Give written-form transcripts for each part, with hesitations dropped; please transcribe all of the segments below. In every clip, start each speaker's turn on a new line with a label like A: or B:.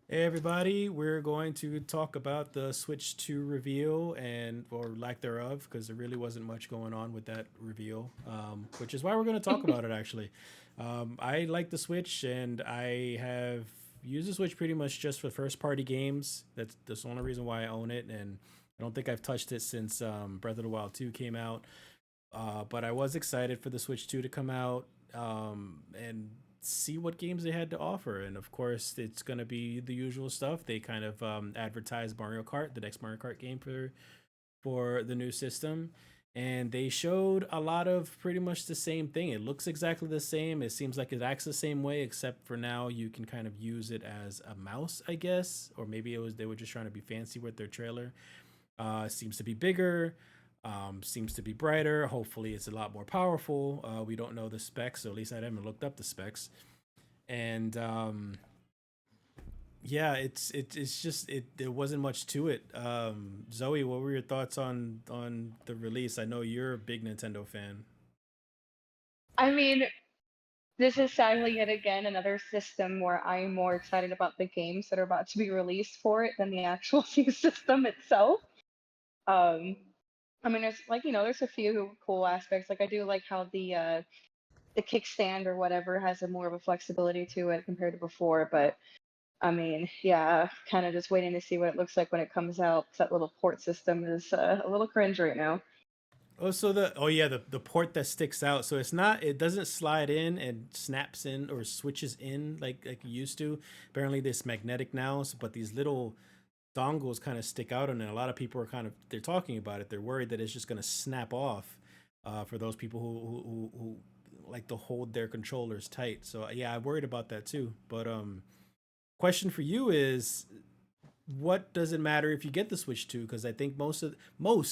A: Hey everybody, we're going to talk about the Switch 2 reveal and or lack thereof because there really wasn't much going on with that reveal, which is why we're going to talk about it actually. I like the Switch and I have used the Switch pretty much just for first party games. That's the only reason why I own it, and I don't think I've touched it since Breath of the Wild 2 came out. But I was excited for the Switch 2 to come out and see what games they had to offer. And of course, it's going to be the usual stuff. They kind of advertised Mario Kart, the next Mario Kart game for the new system. And they showed a lot of pretty much the same thing. It looks exactly the same. It seems like it acts the same way, except for now you can kind of use it as a mouse, I guess. Or maybe it was they were just trying to be fancy with their trailer. Seems to be bigger, seems to be brighter. Hopefully, it's a lot more powerful. We don't know the specs, so at least I haven't looked up the specs. And yeah, it's just it. There wasn't much to it. Zoe, what were your thoughts on the release? I know you're a big Nintendo fan.
B: I mean, this is sadly yet again another system where I'm more excited about the games that are about to be released for it than the actual system itself. Um, I mean, there's there's a few cool aspects. Like I do like how the kickstand or whatever has a more of a flexibility to it compared to before. But I mean, yeah, kind of just waiting to see what it looks like when it comes out. 'Cause that little port system is a little cringe right now.
A: Oh, so the port that sticks out. So it doesn't slide in and snaps in or switches in like it used to. Apparently, this magnetic now, but these little dongles kind of stick out, and a lot of people are they're talking about it. They're worried that it's just going to snap off for those people who like to hold their controllers tight. So yeah, I'm worried about that too. But question for you is, what does it matter if you get the Switch 2? Because I think most,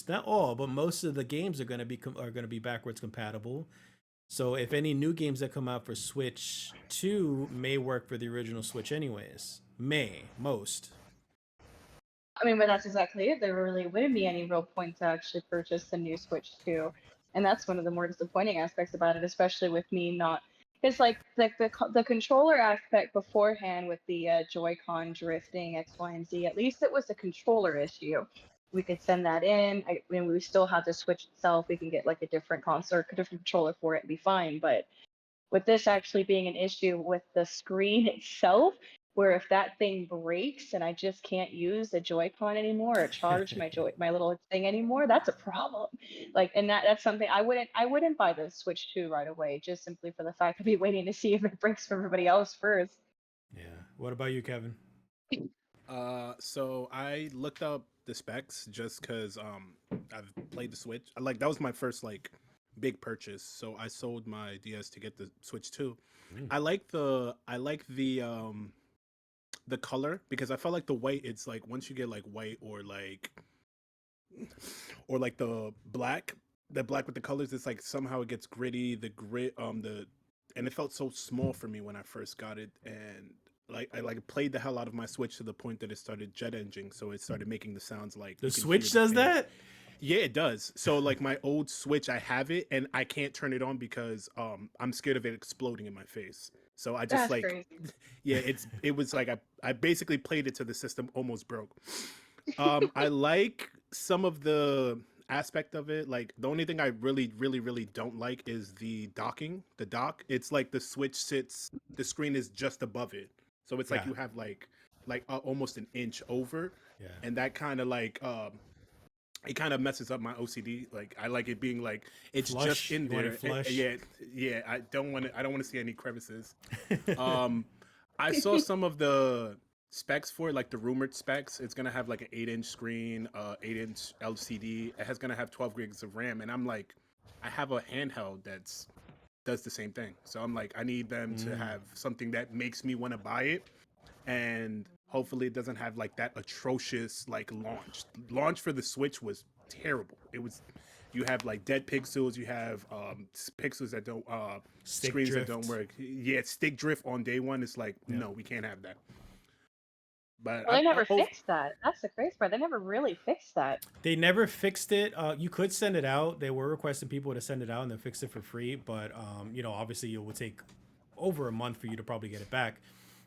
A: not all, but most of the games are going to be backwards compatible. So if any new games that come out for Switch 2 may work for the original Switch anyways. May, most.
B: I mean, but that's exactly it. There really wouldn't be any real point to actually purchase the new Switch 2. And that's one of the more disappointing aspects about it, especially with me not. It's like the controller aspect beforehand with the Joy-Con drifting X, Y, and Z. At least it was a controller issue. We could send that in. I mean, we still have the Switch itself. We can get like a different console, a different controller for it and be fine. But with this actually being an issue with the screen itself, where if that thing breaks and I just can't use the Joy-Con anymore or charge my little thing anymore, that's a problem. Like, and that's something I wouldn't buy the Switch 2 right away, just simply for the fact I'd be waiting to see if it breaks for everybody else first.
A: Yeah. What about you, Kevin?
C: So I looked up the specs just because I've played the Switch. Like that was my first like big purchase. So I sold my DS to get the Switch 2.
A: Mm.
C: I like the color because I felt like the white. It's like once you get like white or like the black with the colors, it's like somehow it gets gritty. The grit, the and it felt so small for me when I first got it, and like I like played the hell out of my Switch to the point that it started jet engine, so it started making the sounds like
A: The
C: you can hear
A: Switch
C: the
A: does
C: fan.
A: that?
C: Yeah, it does. So like my old Switch, I have it and I can't turn it on because I'm scared of it exploding in my face. So I just
B: That's
C: like
B: crazy.
C: yeah, it was like I basically played it to the system almost broke. I like some of the aspect of it. Like the only thing I really don't like is the docking. The dock. It's like the Switch sits. The screen is just above it, so it's like
A: Yeah.
C: you have almost an inch over,
A: Yeah.
C: and that kind of like it kind of messes up my OCD. Like I like it being like it's just
A: Flush.
C: in
A: You want it
C: there.
A: flush?
C: Yeah, yeah. I don't want to see any crevices. Um, I saw some of the specs for it, like the rumored specs. It's gonna have like an 8-inch screen, 8-inch LCD. It has gonna have 12 gigs of RAM, and I'm like, I have a handheld that's does the same thing. So I'm like, I need them to
A: Mm.
C: have something that makes me want to buy it, and hopefully it doesn't have like that atrocious like launch. Launch for the Switch was terrible. It was you have like dead pixels, you have pixels that don't
A: Stick
C: screens that don't
A: drift.
C: work. Yeah, stick drift on day one. It's like
A: Yeah.
C: no, we can't have that. But
B: Well, they never
C: over
B: fixed that. That's the crazy part. They never really fixed that.
A: They never fixed it. You could send it out. They were requesting people to send it out and then fix it for free, but obviously it would take over a month for you to probably get it back.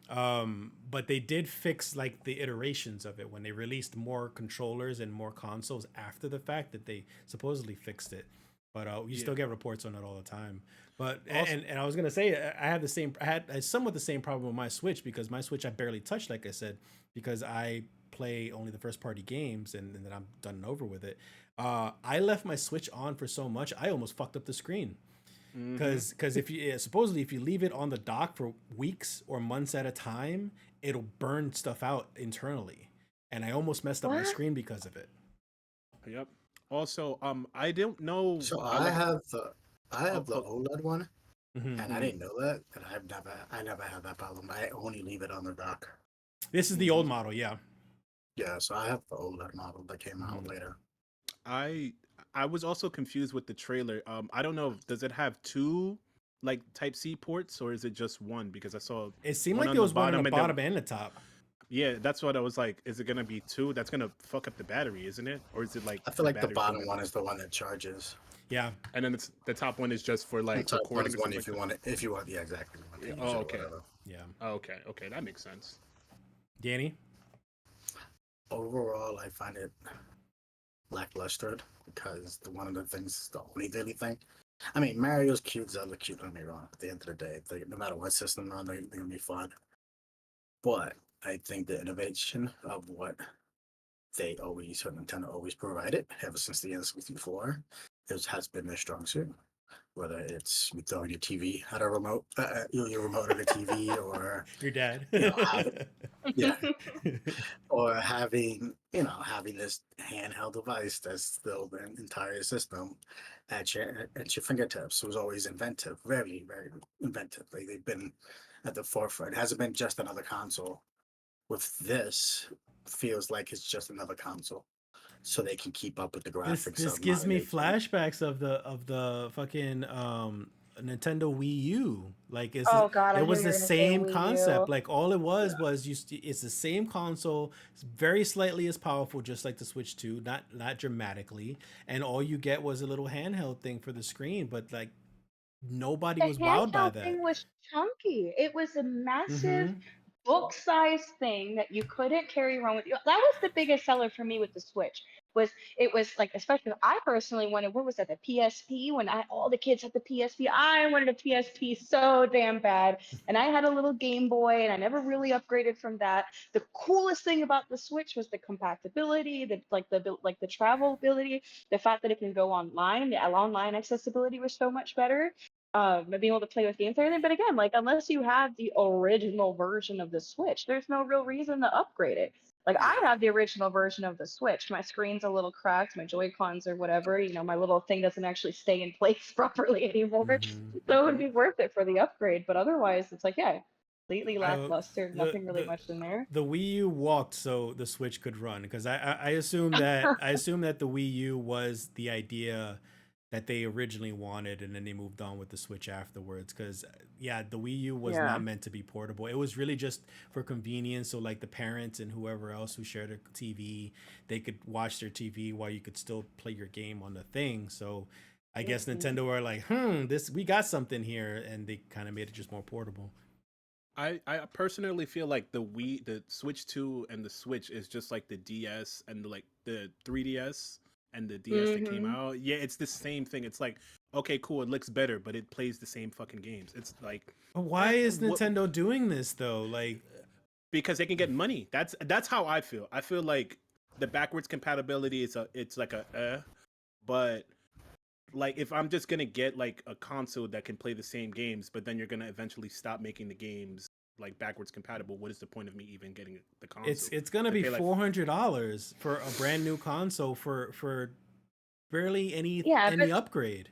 A: But they did fix like the iterations of it when they released more controllers and more consoles after the fact that they supposedly fixed it. But you still get reports on it all the time. But and I was gonna say I had somewhat the same problem with my Switch because my Switch I barely touched, like I said, because I play only the first party games and then I'm done and over with it. I left my Switch on for so much I almost fucked up the screen because if you supposedly if you leave it on the dock for weeks or months at a time, it'll burn stuff out internally, and I almost messed up my
B: What?
A: screen because of it.
C: Yep. Also, I don't know.
D: So
C: I
D: I
C: like.
D: have the
C: Oh,
D: OLED one,
A: Mhm.
D: and I didn't know that, and I never had that problem. I only leave it on the dock.
A: This is the old model, yeah.
D: Yeah, so I have the OLED model that came out later.
C: I I was also confused with the trailer. I don't know. Does it have two like Type C ports or is it just one? Because I saw
A: It seemed
C: one
A: like
C: on
A: there
C: the
A: was one on
C: bottom
A: the
C: and then
A: bottom and the top.
C: yeah, that's what I was like. Is it gonna be two? That's gonna fuck up the battery, isn't it? Or is it like
D: I feel like the
C: battery's
D: bottom
C: gonna-
D: one is the one that charges.
A: Yeah,
C: and then the top one is just for
D: The
C: like
D: top one
C: recording
D: is
C: or
D: one
C: something
D: if you
C: like
D: want it. If you want, yeah, exactly. You want to
C: Yeah,
D: use
C: oh,
D: it or
C: okay.
D: whatever.
A: yeah.
C: that. Okay, that makes sense.
A: Danny,
D: Overall, I find it lackluster because one of the things, the only daily thing. I mean, Mario's cute, Zelda cute. Don't get me wrong. At the end of the day, no matter what system they're on, they're gonna be fun. But I think the innovation of what Nintendo always provided ever since the N64 has been their strong suit. Whether it's you throwing your TV at a remote, your remote at a TV, or
A: your dad.
D: yeah, or having this handheld device that's still the entire system at your fingertips was always inventive, very very inventive. Like they've been at the forefront. It hasn't been just another console. With this, feels like it's just another console, so they can keep up with the
A: this
D: graphics.
A: this
D: Of
A: gives me
D: modern day
A: flashbacks of the fucking Nintendo Wii U. Like
B: Oh God, I
A: it
B: knew
A: was
B: you were
A: the
B: gonna say
A: same
B: Wii
A: concept.
B: U.
A: Like all it was it's the same console. It's very slightly as powerful, just like the Switch 2, not dramatically. And all you get was a little handheld thing for the screen, but like nobody
B: The
A: was wowed by
B: handheld
A: that.
B: thing was chunky. It was a massive
A: Mm-hmm.
B: book-sized thing that you couldn't carry around with you. That was the biggest seller for me with the Switch. It was like, especially I personally wanted, what was that, the PSP? When all the kids had the PSP, I wanted a PSP so damn bad. And I had a little Game Boy, and I never really upgraded from that. The coolest thing about the Switch was the compatibility, the travel ability, the fact that it can go online. The online accessibility was so much better, being able to play with games and everything. But again, like unless you have the original version of the Switch, there's no real reason to upgrade it. Like I
D: Yeah,
B: have the original version of the Switch. My screen's a little cracked, my Joy Cons or whatever. My little thing doesn't actually stay in place properly anymore.
A: Mm-hmm.
B: So it would be worth it for the upgrade. But otherwise, it's like, yeah, completely
A: I
B: lackluster.
A: the
B: Nothing really
A: the
B: much in there.
A: the Wii U walked so the Switch could run because I assume that the Wii U was the idea that they originally wanted and then they moved on with the Switch afterwards because yeah, the Wii U was
B: Yeah.
A: not meant to be portable. It was really just for convenience, so like the parents and whoever else who shared a TV, they could watch their TV while you could still play your game on the thing. So I guess
B: Mhm.
A: Nintendo were like, this we got something here, and they kind of made it just more portable.
C: I personally feel like the Switch 2 and the Switch is just like the DS and the 3DS and the DS that came
B: Mhm.
C: out. Yeah, it's the same thing. It's like, okay, cool, it looks better, but it plays the same fucking games. It's like
A: But why is
C: what,
A: Nintendo doing this though? Like,
C: because they can get money. That's how I feel. I feel like the backwards compatibility it's like but like if I'm just gonna get like a console that can play the same games, but then you're gonna eventually stop making the games like backwards compatible, what is the point of me even getting the console?
A: it's gonna
C: To
A: be
C: pay, like,
A: $400 for a brand new console for barely
B: Yeah,
A: any
B: but
A: upgrade.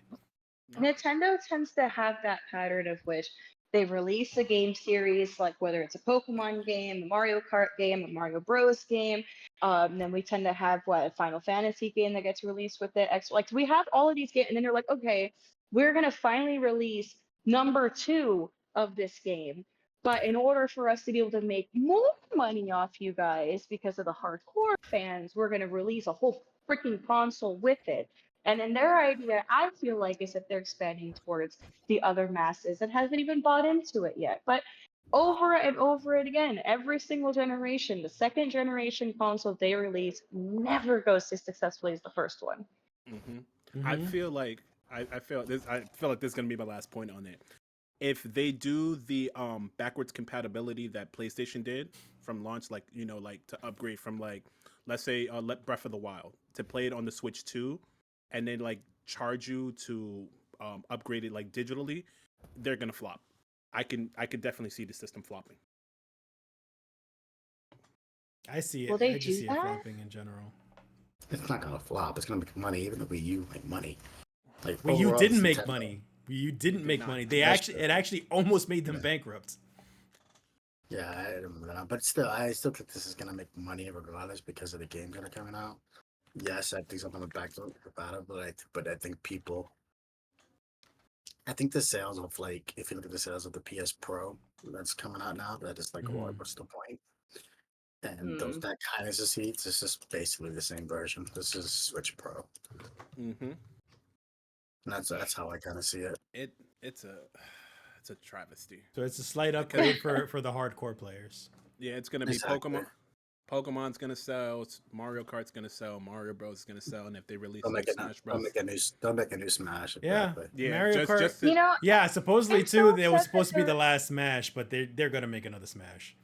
B: Nintendo tends to have that pattern of which they release a game series, like whether it's a Pokemon game, a Mario Kart game, a Mario Bros game. Then we tend to have a Final Fantasy game that gets released with it. Like we have all of these games, and then they're like, okay, we're gonna finally release number two of this game. But in order for us to be able to make more money off you guys because of the hardcore fans, we're gonna release a whole freaking console with it. And then their idea, I feel like, is that they're expanding towards the other masses that hasn't even bought into it yet. But over and over it again. Every single generation, the second generation console they release never goes as successfully as the first one.
C: I
A: Mhm.
C: feel like I feel this. I feel like this is gonna be my last point on it. If they do the backwards compatibility that PlayStation did from launch, like like to upgrade from like let's say let Breath of the Wild to play it on the Switch 2, and then like charge you to upgrade it like digitally, they're gonna flop. I could definitely see the system flopping.
A: I see
B: Will
A: it.
B: they
A: I just
B: do
A: see it
B: that?
A: flopping in general.
D: It's not gonna flop. It's gonna make money. Even the Wii U make money. Like
A: Wii U
D: overall,
A: didn't
D: it's
A: make
D: Nintendo.
A: money. Wii U didn't
C: did
A: make
C: not.
A: money.
D: That's
A: It actually almost made them
D: Yeah.
A: bankrupt.
D: Yeah, I remember that. But still, I still think this is gonna make money regardless because of the games that are coming out. Yes, I think something back to about it, but I think people. I think the sales of like, if you look at the sales of the PS Pro that's coming out now, that is like,
A: Mhm.
D: what's the point? And those
B: Hmm.
D: that kind of seats, it's just basically the same version. This is Switch Pro,
C: Mm-hmm.
D: and that's how I kind of see it.
C: It it's a it's a travesty.
A: So it's a slight
C: Because
A: upgrade for the hardcore players.
C: yeah, it's gonna be
D: Exactly.
C: Pokemon. Pokemon's gonna sell. Mario Kart's gonna sell. Mario Bros is gonna sell. And if they release
D: Don't
C: a new
D: make it.
C: Smash
D: Don't
C: Bros,
D: make a new. Don't make a new Smash.
A: Yeah,
D: Exactly.
C: yeah,
A: Mario Kart.
C: just
B: You
C: to,
B: know,
A: Yeah, supposedly
B: I'm
A: too.
B: so
A: They was
B: upset that
A: supposed to be the
B: they're
A: last Smash, but they're gonna make another Smash.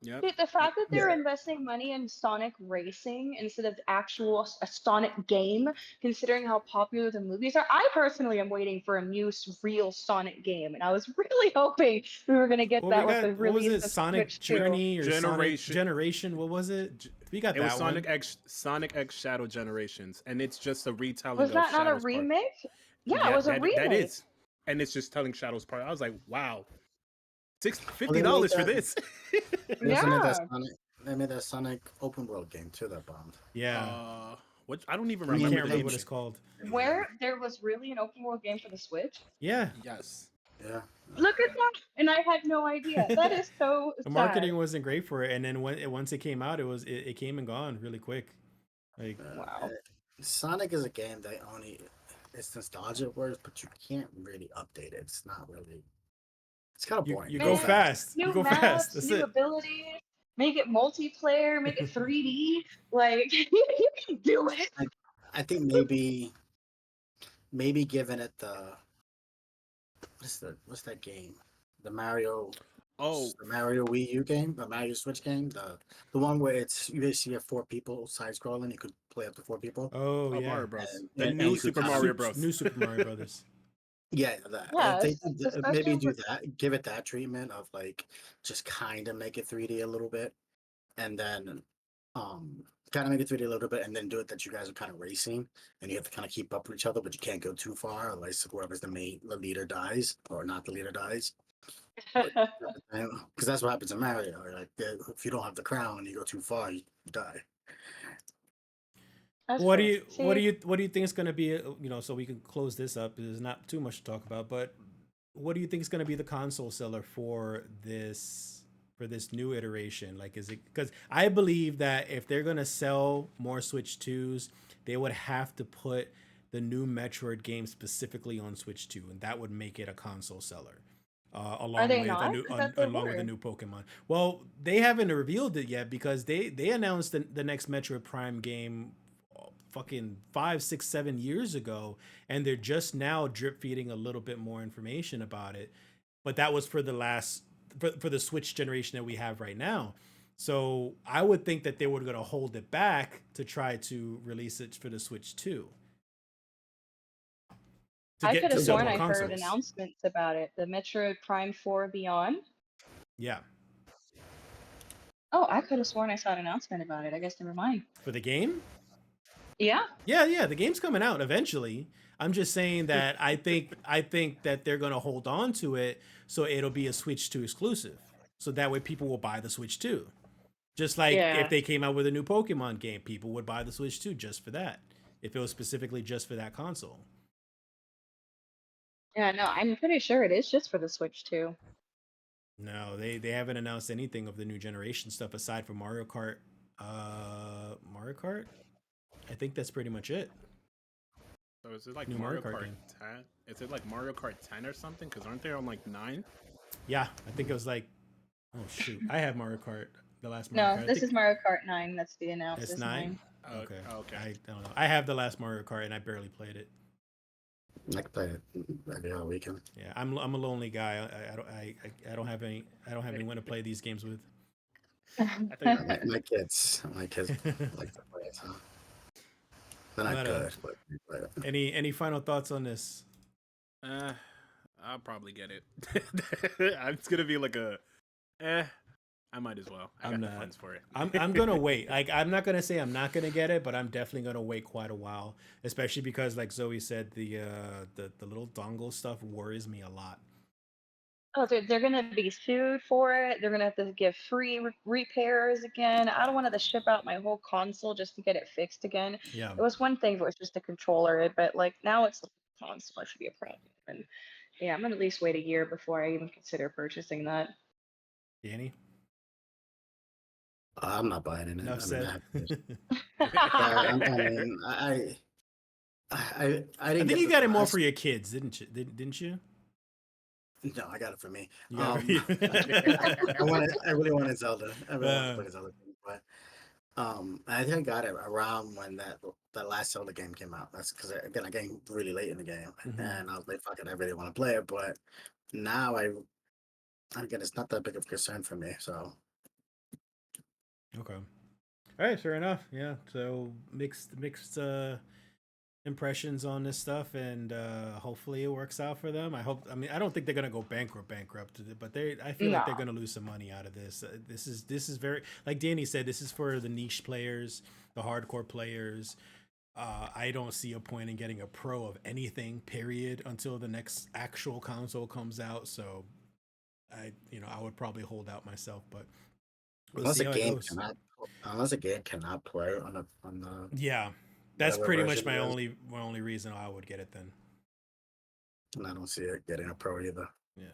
C: yep.
B: the fact that they're
D: Yeah.
B: investing money in Sonic Racing instead of a Sonic game, considering how popular the movies are. I personally am waiting for a new real Sonic game, and I was really hoping we were gonna get
A: Well, we
B: that with the
A: got what was
B: release
A: it?
B: of
A: Sonic
B: Switch 2.
A: Journey or Sonic
C: Generation.
A: Generation? What was it?
C: G-
A: We got
C: It was
A: that one.
C: Sonic X Shadow Generations, and it's just a retelling
B: Was
C: of
B: that not a
C: Shadow's part.
B: remake? Yeah, it
C: Yeah,
B: was a
C: that
B: remake.
C: is, and it's just telling Shadow's part. I was like, wow,
D: Well, they made
C: $50 for
D: that.
C: this.
D: They also made that
B: Yeah.
D: Sonic. They made that Sonic open world game too. That bombed.
A: Yeah,
C: Which I don't even
D: I mean,
A: I
C: remember
A: can't
C: the
A: remember
C: name.
A: what it's called.
B: Where there was really an open world game for the Switch.
A: Yeah,
C: Yes.
D: Yeah.
B: Look at that, and I had no idea. That is so
A: the
B: sad.
A: marketing wasn't great for it, and then once it came out, it came and gone really quick. Like
B: Wow.
D: Sonic is a game that only it's nostalgia words, but you can't really update it. It's not really. It's kind of boring.
A: you
D: It
A: go
D: goes
B: Man,
A: fast. You
B: new
A: go fast.
B: maps,
A: That's
B: new
A: it.
B: abilities, make it multiplayer, make it 3D. Like you can do it.
D: I think maybe giving it the what's that game? The Mario
C: Oh,
D: the Mario Wii U game, the Mario Switch game, the one where it's you basically have 4 people side scrolling. You could play up to 4 people.
A: Oh yeah,
C: Mario Bros.
D: And,
C: The
D: and
C: new
D: you could
C: Super
D: kind of
C: Mario Bros.
A: New Super Mario Brothers.
D: yeah that.
B: Yeah,
D: They, maybe
B: especially
D: do
B: with
D: that. Give it that treatment of like just kind of make it 3D a little bit, and then kind of make it 3D a little bit, and then do it that you guys are kind of racing, and you have to kind of keep up with each other, but you can't go too far, otherwise whoever's the leader dies, or not the leader dies. Because that's what happens in Mario. Like if you don't have the crown and you go too far, you die.
B: That's
A: What do
B: true.
A: you
B: See,
A: what do you think is going to be? So we can close this up. There's not too much to talk about, but what do you think is going to be the console seller for this new iteration? Like, is it because I believe that if they're going to sell more Switch 2s, they would have to put the new Metroid game specifically on Switch 2, and that would make it a console seller.
B: are
A: Along
B: they
A: with
B: not? I thought they
A: along with
B: were.
A: a new Pokemon. Well, they haven't revealed it yet because they announced the next Metroid Prime game fucking 5, 6, 7 years ago, and they're just now drip feeding a little bit more information about it. But that was for the last for the Switch generation that we have right now. So I would think that they were going to hold it back to try to release it for the Switch 2 to
B: I
A: get
B: could
A: to
B: have
A: sell
B: sworn
A: more
B: I heard
A: consoles.
B: announcements about it. The Metroid Prime 4 Beyond.
A: Yeah,
B: Oh, I could have sworn I saw an announcement about it. I guess never mind.
A: for the game.
B: Yeah.
A: Yeah, the game's coming out eventually. I'm just saying that I think that they're gonna hold on to it so it'll be a Switch 2 exclusive. So that way people will buy the Switch 2. Just like if
B: Yeah.
A: they came out with a new Pokemon game, people would buy the Switch 2 just for that. If it was specifically just for that console.
B: Yeah, no, I'm pretty sure it is just for the Switch too.
A: No, they haven't announced anything of the new generation stuff aside from Mario Kart. Mario Kart? I think that's pretty much it.
C: So is it like
A: New
C: Mario
A: Mario Kart
C: Kart
A: game.
C: 10? Is it like Mario Kart 10 or something? Because aren't they on like 9?
A: Yeah, I think it was like Oh shoot, I have Mario Kart, the last Mario
B: No,
A: Kart. I
B: this
A: think
B: is Mario Kart 9 that's being announced
A: it's
B: as
A: 9.
B: 9.
A: Okay,
C: Okay.
A: I don't know. I have the last Mario Kart and I barely played it.
D: I can play it every other weekend.
A: Yeah, I'm a lonely guy. I don't have anyone to play these games with.
C: I think
D: My kids like to play it. So. They're not
A: But
D: good, but they play it.
A: any final thoughts on this?
C: I'll probably get it. It's gonna be like a, I might as well. I
A: I'm
C: got the
A: not.
C: funds for it.
A: I'm gonna wait. Like I'm not gonna say I'm not gonna get it, but I'm definitely gonna wait quite a while. Especially because, like Zoe said, the little dongle stuff worries me a lot.
B: Oh, they're gonna be sued for it. They're gonna have to give free repairs again. I don't want to ship out my whole console just to get it fixed again.
A: Yeah,
B: It was one thing if it was just a controller, but like now it's the console. It should be a problem. And yeah, I'm gonna at least wait a year before I even consider purchasing that.
A: Danny.
D: I'm not buying it.
A: Enough
D: I mean,
A: said.
D: I mean, I
A: I
D: didn't
A: think
D: get
A: you
D: the
A: got it more
D: last.
A: for your kids, didn't you? Didn't you?
D: No, I got it for me.
A: You got
D: I really wanted Zelda. I really wanted to
A: Uh,
D: play Zelda, but I think I got it around when that last Zelda game came out. That's because again I came really late in the game,
A: Mhm.
D: and I was like, "Fuck it, I really want to play it." But now again, it's not that big of a concern for me. So
A: Okay. All right, fair enough. Yeah. So mixed impressions on this stuff, and hopefully it works out for them. I hope. I mean, I don't think they're gonna go bankrupt, but I feel like they're
B: No.
A: gonna lose some money out of this. This is very, like Danny said, this is for the niche players, the hardcore players. I don't see a point in getting a pro of anything, period, until the next actual console comes out. So I would probably hold out myself, but we'll
D: unless
A: see
D: a
A: how it
D: game
A: goes.
D: cannot play on the
A: Yeah, that's
D: whatever
A: pretty much
D: version it is,
A: my only reason I would get it then.
D: and I don't see it getting a pro either.
A: Yeah.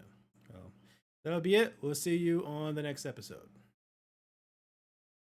A: So that'll be it. We'll see you on the next episode.